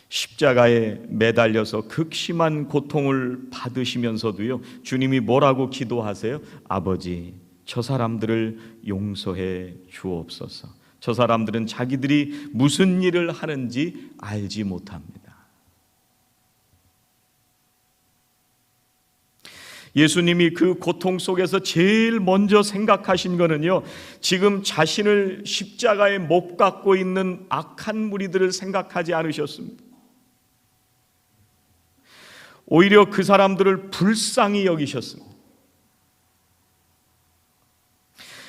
십자가에 매달려서 극심한 고통을 받으시면서도요, 주님이 뭐라고 기도하세요? 아버지, 저 사람들을 용서해 주옵소서. 저 사람들은 자기들이 무슨 일을 하는지 알지 못합니다. 예수님이 그 고통 속에서 제일 먼저 생각하신 거는요, 지금 자신을 십자가에 못 박고 있는 악한 무리들을 생각하지 않으셨습니다. 오히려 그 사람들을 불쌍히 여기셨습니다.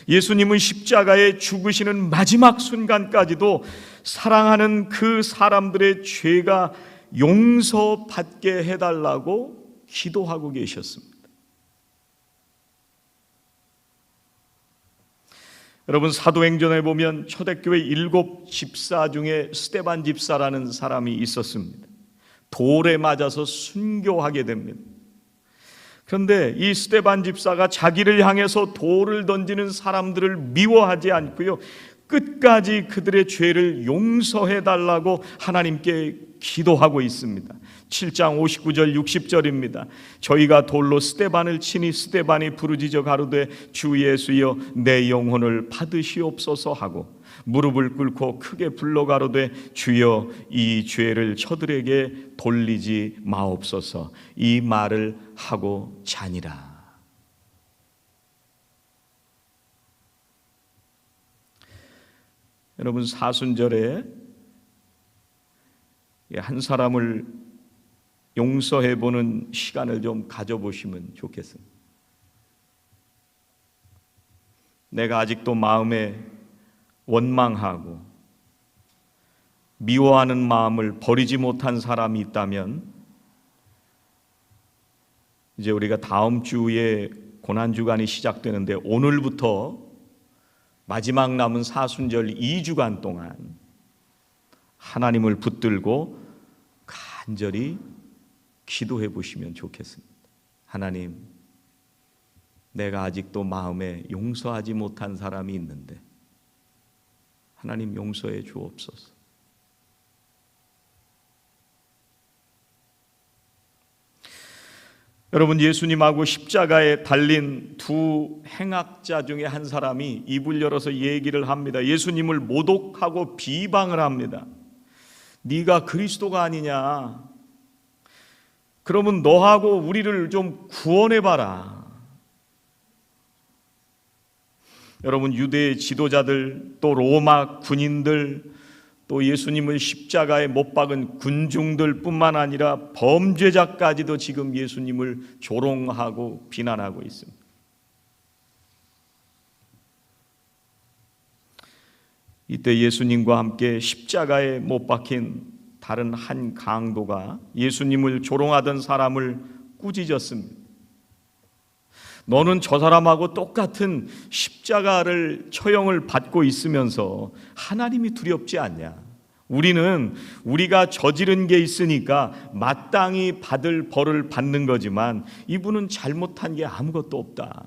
예수님은 십자가에 죽으시는 마지막 순간까지도 사랑하는 그 사람들의 죄가 용서받게 해달라고 기도하고 계셨습니다. 여러분, 사도행전에 보면 초대교회 7 집사 중에 스데반 집사라는 사람이 있었습니다. 돌에 맞아서 순교하게 됩니다. 그런데 이 스데반 집사가 자기를 향해서 돌을 던지는 사람들을 미워하지 않고요, 끝까지 그들의 죄를 용서해 달라고 하나님께 기도하고 있습니다. 7장 59절 60절입니다. 저희가 돌로 스데반을 치니 스데반이 부르짖어 가로되 주 예수여 내 영혼을 받으시옵소서 하고 무릎을 꿇고 크게 불러 가로되 주여 이 죄를 저들에게 돌리지 마옵소서. 이 말을 하고 자니라. 여러분, 사순절에 한 사람을 용서해보는 시간을 좀 가져보시면 좋겠습니다. 내가 아직도 마음에 원망하고 미워하는 마음을 버리지 못한 사람이 있다면, 이제 우리가 다음 주에 고난주간이 시작되는데 오늘부터 마지막 남은 사순절 2주간 동안 하나님을 붙들고 간절히 기도해 보시면 좋겠습니다. 하나님, 내가 아직도 마음에 용서하지 못한 사람이 있는데 하나님 용서해 주옵소서. 여러분, 예수님하고 십자가에 달린 두 행악자 중에 한 사람이 입을 열어서 얘기를 합니다. 예수님을 모독하고 비방을 합니다. 네가 그리스도가 아니냐? 그러면 너하고 우리를 좀 구원해봐라. 여러분, 유대의 지도자들, 또 로마 군인들, 또 예수님을 십자가에 못 박은 군중들 뿐만 아니라 범죄자까지도 지금 예수님을 조롱하고 비난하고 있습니다. 이때 예수님과 함께 십자가에 못 박힌 다른 한 강도가 예수님을 조롱하던 사람을 꾸짖었습니다. 너는 저 사람하고 똑같은 십자가를 처형을 받고 있으면서 하나님이 두렵지 않냐? 우리는 우리가 저지른 게 있으니까 마땅히 받을 벌을 받는 거지만 이분은 잘못한 게 아무것도 없다.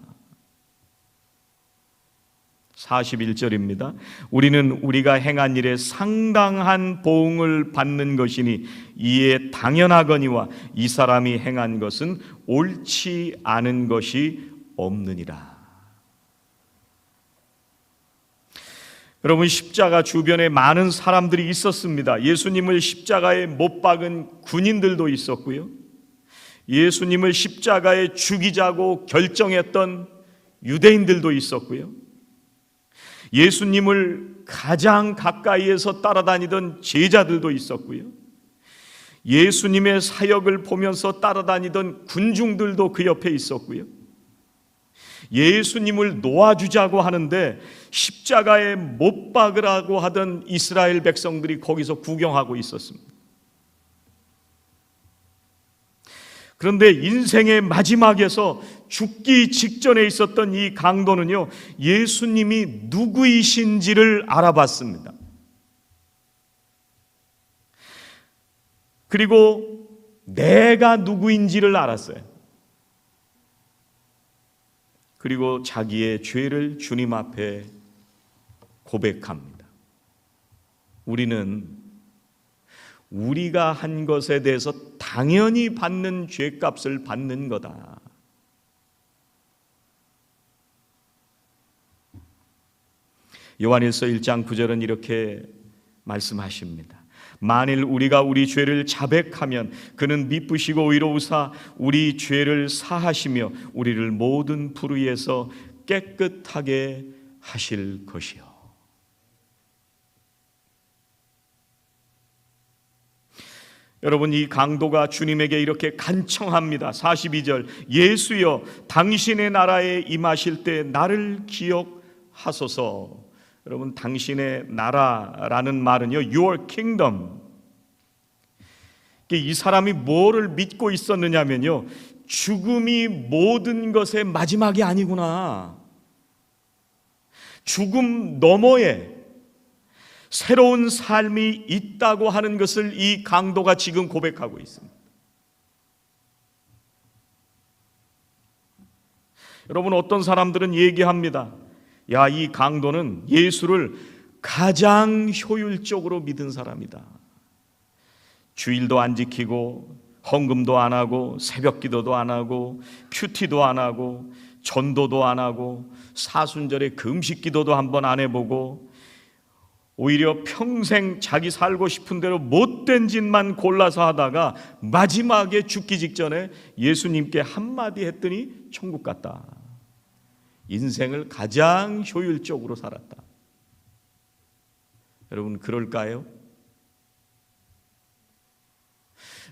41절입니다. 우리는 우리가 행한 일에 상당한 보응을 받는 것이니 이에 당연하거니와 이 사람이 행한 것은 옳지 않은 것이 없느니라. 여러분, 십자가 주변에 많은 사람들이 있었습니다. 예수님을 십자가에 못 박은 군인들도 있었고요, 예수님을 십자가에 죽이자고 결정했던 유대인들도 있었고요, 예수님을 가장 가까이에서 따라다니던 제자들도 있었고요, 예수님의 사역을 보면서 따라다니던 군중들도 그 옆에 있었고요, 예수님을 놓아주자고 하는데 십자가에 못 박으라고 하던 이스라엘 백성들이 거기서 구경하고 있었습니다. 그런데 인생의 마지막에서 죽기 직전에 있었던 이 강도는요, 예수님이 누구이신지를 알아봤습니다. 그리고 내가 누구인지를 알았어요. 그리고 자기의 죄를 주님 앞에 고백합니다. 우리는 우리가 한 것에 대해서 당연히 받는 죄값을 받는 거다. 요한일서 1장 9절은 이렇게 말씀하십니다. 만일 우리가 우리 죄를 자백하면 그는 미쁘시고 의로우사 우리 죄를 사하시며 우리를 모든 불의에서 깨끗하게 하실 것이요. 여러분, 이 강도가 주님에게 이렇게 간청합니다. 42절, 예수여 당신의 나라에 임하실 때 나를 기억하소서. 여러분, 당신의 나라라는 말은요, Your kingdom. 이 사람이 뭐를 믿고 있었느냐면요, 죽음이 모든 것의 마지막이 아니구나. 죽음 너머에 새로운 삶이 있다고 하는 것을 이 강도가 지금 고백하고 있습니다. 여러분, 어떤 사람들은 얘기합니다. 야, 이 강도는 예수를 가장 효율적으로 믿은 사람이다. 주일도 안 지키고 헌금도 안 하고 새벽 기도도 안 하고 큐티도 안 하고 전도도 안 하고 사순절에 금식 기도도 한번 안 해보고 오히려 평생 자기 살고 싶은 대로 못된 짓만 골라서 하다가 마지막에 죽기 직전에 예수님께 한마디 했더니 천국 갔다. 인생을 가장 효율적으로 살았다. 여러분, 그럴까요?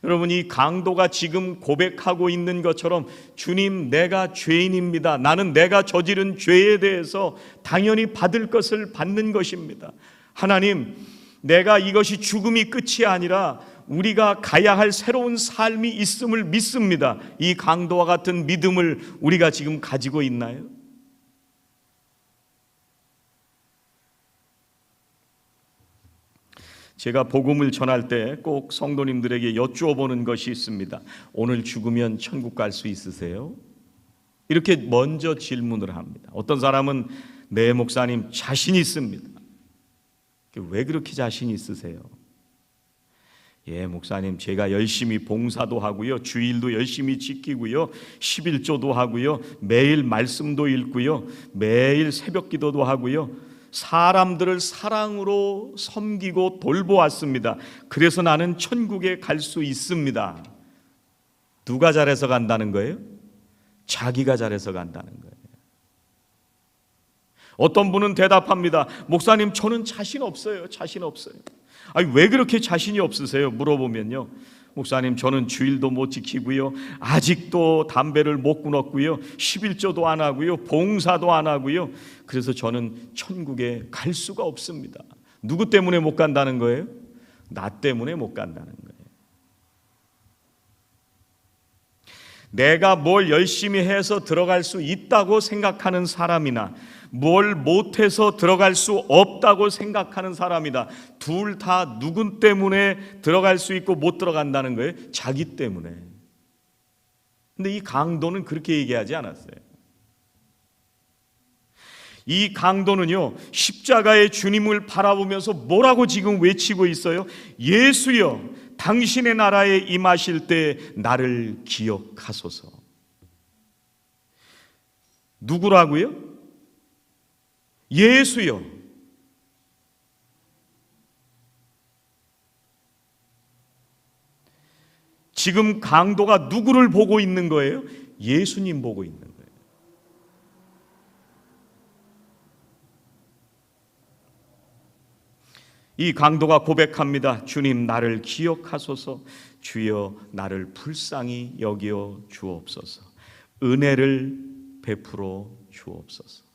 여러분, 이 강도가 지금 고백하고 있는 것처럼 주님, 내가 죄인입니다. 나는 내가 저지른 죄에 대해서 당연히 받을 것을 받는 것입니다. 하나님, 내가 이것이 죽음이 끝이 아니라 우리가 가야 할 새로운 삶이 있음을 믿습니다. 이 강도와 같은 믿음을 우리가 지금 가지고 있나요? 제가 복음을 전할 때 꼭 성도님들에게 여쭈어보는 것이 있습니다. 오늘 죽으면 천국 갈 수 있으세요? 이렇게 먼저 질문을 합니다. 어떤 사람은 네, 목사님 자신 있습니다. 왜 그렇게 자신 있으세요? 예, 목사님, 제가 열심히 봉사도 하고요, 주일도 열심히 지키고요, 11조도 하고요, 매일 말씀도 읽고요, 매일 새벽 기도도 하고요, 사람들을 사랑으로 섬기고 돌보았습니다. 그래서 나는 천국에 갈 수 있습니다. 누가 잘해서 간다는 거예요? 자기가 잘해서 간다는 거예요. 어떤 분은 대답합니다. 목사님, 저는 자신 없어요. 자신 없어요. 아니, 왜 그렇게 자신이 없으세요? 물어보면요, 목사님, 저는 주일도 못 지키고요, 아직도 담배를 못 끊었고요, 11조도 안 하고요, 봉사도 안 하고요, 그래서 저는 천국에 갈 수가 없습니다. 누구 때문에 못 간다는 거예요? 나 때문에 못 간다는 거예요. 내가 뭘 열심히 해서 들어갈 수 있다고 생각하는 사람이나 뭘 못해서 들어갈 수 없다고 생각하는 사람이다. 둘 다 누군 때문에 들어갈 수 있고 못 들어간다는 거예요? 자기 때문에. 근데 이 강도는 그렇게 얘기하지 않았어요. 이 강도는요, 십자가의 주님을 바라보면서 뭐라고 지금 외치고 있어요? 예수여, 당신의 나라에 임하실 때 나를 기억하소서. 누구라고요? 예수요. 지금 강도가 누구를 보고 있는 거예요? 예수님 보고 있는 거예요. 이 강도가 고백합니다. 주님, 나를 기억하소서. 주여, 나를 불쌍히 여겨 주옵소서. 은혜를 베풀어 주옵소서.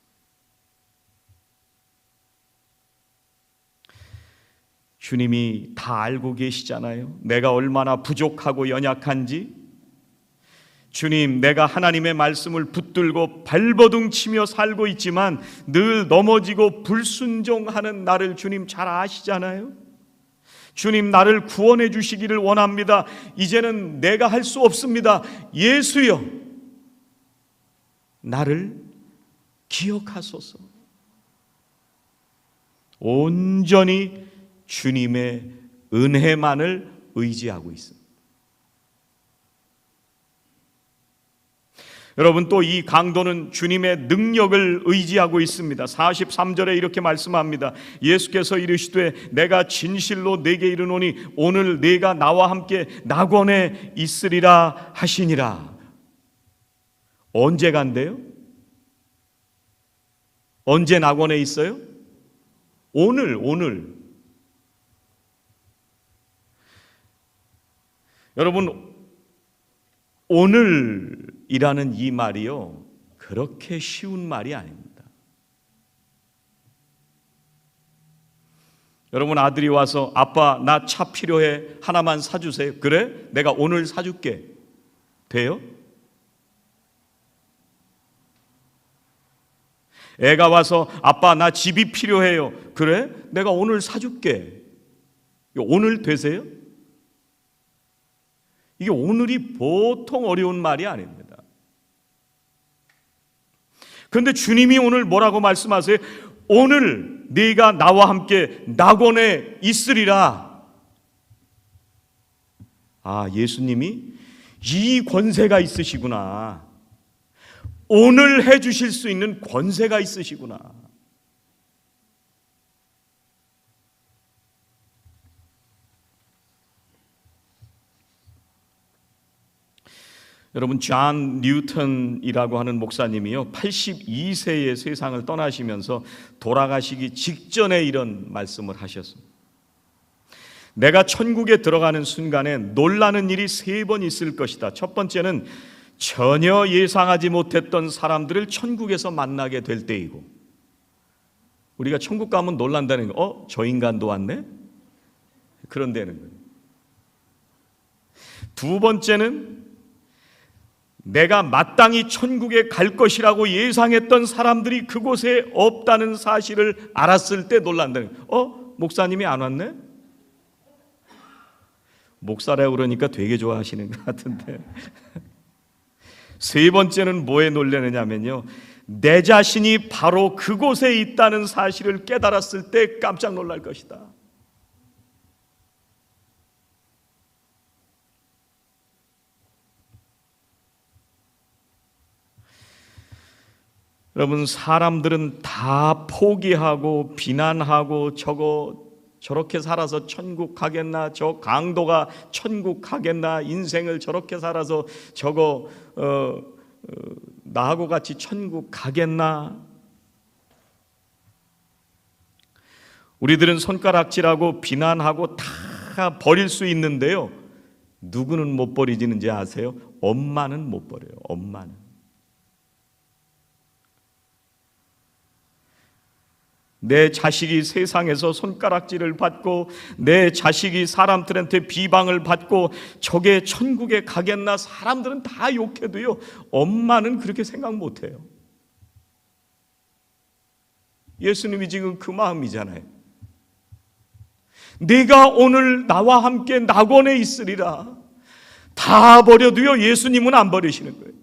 주님이 다 알고 계시잖아요. 내가 얼마나 부족하고 연약한지. 주님, 내가 하나님의 말씀을 붙들고 발버둥 치며 살고 있지만 늘 넘어지고 불순종하는 나를 주님 잘 아시잖아요. 주님, 나를 구원해 주시기를 원합니다. 이제는 내가 할 수 없습니다. 예수여, 나를 기억하소서. 온전히 주님의 은혜만을 의지하고 있습니다. 여러분, 또 이 강도는 주님의 능력을 의지하고 있습니다. 43절에 이렇게 말씀합니다. 예수께서 이르시되 내가 진실로 네게 이르노니 오늘 네가 나와 함께 낙원에 있으리라 하시니라. 언제 간대요? 언제 낙원에 있어요? 오늘. 여러분, 오늘이라는 이 말이요, 그렇게 쉬운 말이 아닙니다. 여러분, 아들이 와서 아빠 나 차 필요해, 하나만 사주세요. 그래? 내가 오늘 사줄게. 돼요? 애가 와서 아빠 나 집이 필요해요. 그래? 내가 오늘 사줄게. 오늘 되세요? 이게 오늘이 보통 어려운 말이 아닙니다. 그런데 주님이 오늘 뭐라고 말씀하세요? 오늘 네가 나와 함께 낙원에 있으리라. 아, 예수님이 이 권세가 있으시구나. 오늘 해주실 수 있는 권세가 있으시구나. 여러분, 존 뉴턴이라고 하는 목사님이요, 82세의 세상을 떠나시면서 돌아가시기 직전에 이런 말씀을 하셨습니다. 내가 천국에 들어가는 순간에 놀라는 일이 3번 있을 것이다. 첫 번째는 전혀 예상하지 못했던 사람들을 천국에서 만나게 될 때이고, 우리가 천국 가면 놀란다는 거, 저 인간도 왔네? 그런 데는 거예요. 두 번째는 내가 마땅히 천국에 갈 것이라고 예상했던 사람들이 그곳에 없다는 사실을 알았을 때 놀란다는 거예요. 목사님이 안 왔네? 목사라고 그러니까 되게 좋아하시는 것 같은데. 세 번째는 뭐에 놀라느냐면요, 내 자신이 바로 그곳에 있다는 사실을 깨달았을 때 깜짝 놀랄 것이다. 여러분, 사람들은 다 포기하고 비난하고 저렇게 살아서 천국 가겠나, 저 강도가 천국 가겠나, 인생을 저렇게 살아서 나하고 같이 천국 가겠나. 우리들은 손가락질하고 비난하고 다 버릴 수 있는데요, 누구는 못 버리지는지 아세요? 엄마는 못 버려요. 엄마는. 내 자식이 세상에서 손가락질을 받고 내 자식이 사람들한테 비방을 받고 저게 천국에 가겠나, 사람들은 다 욕해도요, 엄마는 그렇게 생각 못해요. 예수님이 지금 그 마음이잖아요. 네가 오늘 나와 함께 낙원에 있으리라. 다 버려도요, 예수님은 안 버리시는 거예요.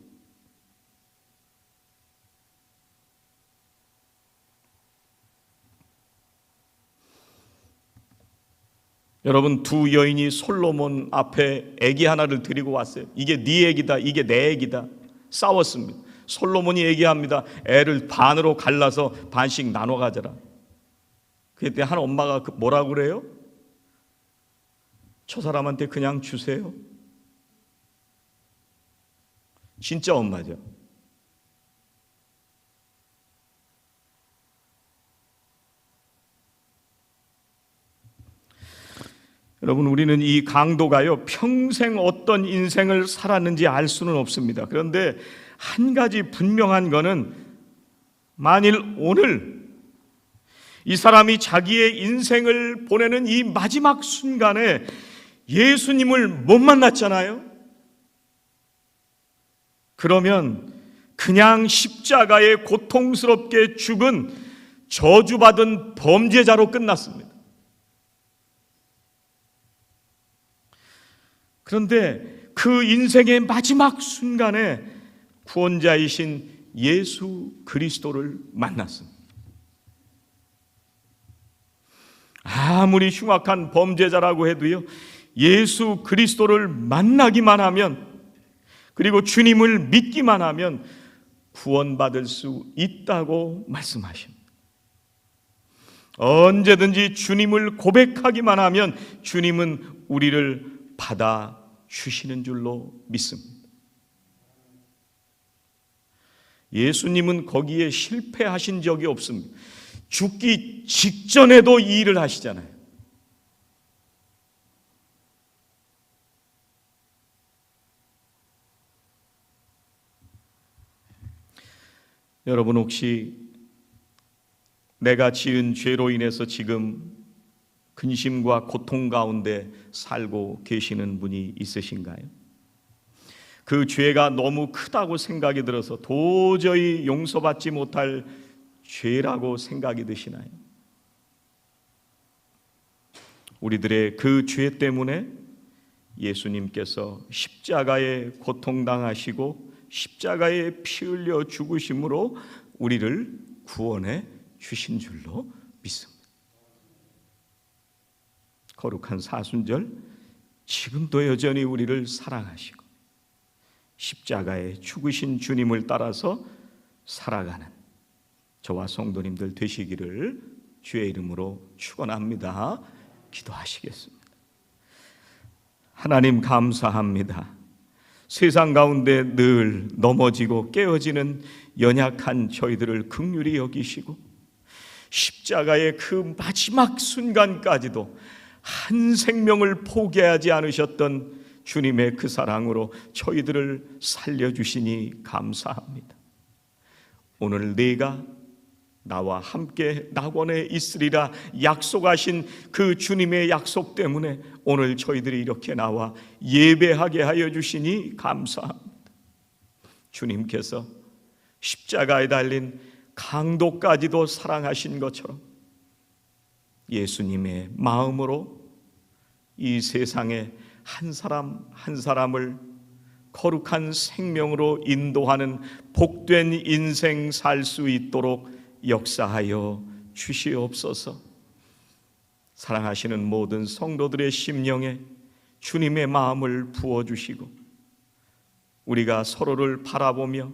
여러분, 두 여인이 솔로몬 앞에 아기 하나를 데리고 왔어요. 이게 네 아기다, 이게 내 아기다. 싸웠습니다. 솔로몬이 얘기합니다. 애를 반으로 갈라서 반씩 나눠 가져라. 그때 한 엄마가 뭐라고 그래요? 저 사람한테 그냥 주세요. 진짜 엄마죠. 여러분, 우리는 이 강도가요, 평생 어떤 인생을 살았는지 알 수는 없습니다. 그런데 한 가지 분명한 거는, 만일 오늘 이 사람이 자기의 인생을 보내는 이 마지막 순간에 예수님을 못 만났잖아요. 그러면 그냥 십자가에 고통스럽게 죽은 저주받은 범죄자로 끝났습니다. 그런데 그 인생의 마지막 순간에 구원자이신 예수 그리스도를 만났습니다. 아무리 흉악한 범죄자라고 해도요, 예수 그리스도를 만나기만 하면, 그리고 주님을 믿기만 하면 구원받을 수 있다고 말씀하십니다. 언제든지 주님을 고백하기만 하면 주님은 우리를 받아주시는 줄로 믿습니다. 예수님은 거기에 실패하신 적이 없습니다. 죽기 직전에도 이 일을 하시잖아요. 여러분, 혹시 내가 지은 죄로 인해서 지금 근심과 고통 가운데 살고 계시는 분이 있으신가요? 그 죄가 너무 크다고 생각이 들어서 도저히 용서받지 못할 죄라고 생각이 드시나요? 우리들의 그 죄 때문에 예수님께서 십자가에 고통당하시고 십자가에 피 흘려 죽으심으로 우리를 구원해 주신 줄로 믿습니다. 거룩한 사순절, 지금도 여전히 우리를 사랑하시고 십자가에 죽으신 주님을 따라서 살아가는 저와 성도님들 되시기를 주의 이름으로 축원합니다. 기도하시겠습니다. 하나님, 감사합니다. 세상 가운데 늘 넘어지고 깨어지는 연약한 저희들을 긍휼히 여기시고 십자가의 그 마지막 순간까지도 한 생명을 포기하지 않으셨던 주님의 그 사랑으로 저희들을 살려주시니 감사합니다. 오늘 내가 나와 함께 낙원에 있으리라 약속하신 그 주님의 약속 때문에 오늘 저희들이 이렇게 나와 예배하게 하여 주시니 감사합니다. 주님께서 십자가에 달린 강도까지도 사랑하신 것처럼 예수님의 마음으로 이 세상에 한 사람 한 사람을 거룩한 생명으로 인도하는 복된 인생 살 수 있도록 역사하여 주시옵소서. 사랑하시는 모든 성도들의 심령에 주님의 마음을 부어주시고 우리가 서로를 바라보며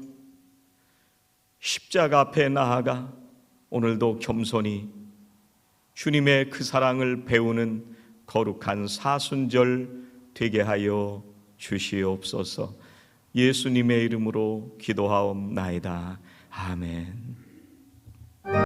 십자가 앞에 나아가 오늘도 겸손히 주님의 그 사랑을 배우는 거룩한 사순절 되게 하여 주시옵소서. 예수님의 이름으로 기도하옵나이다. 아멘.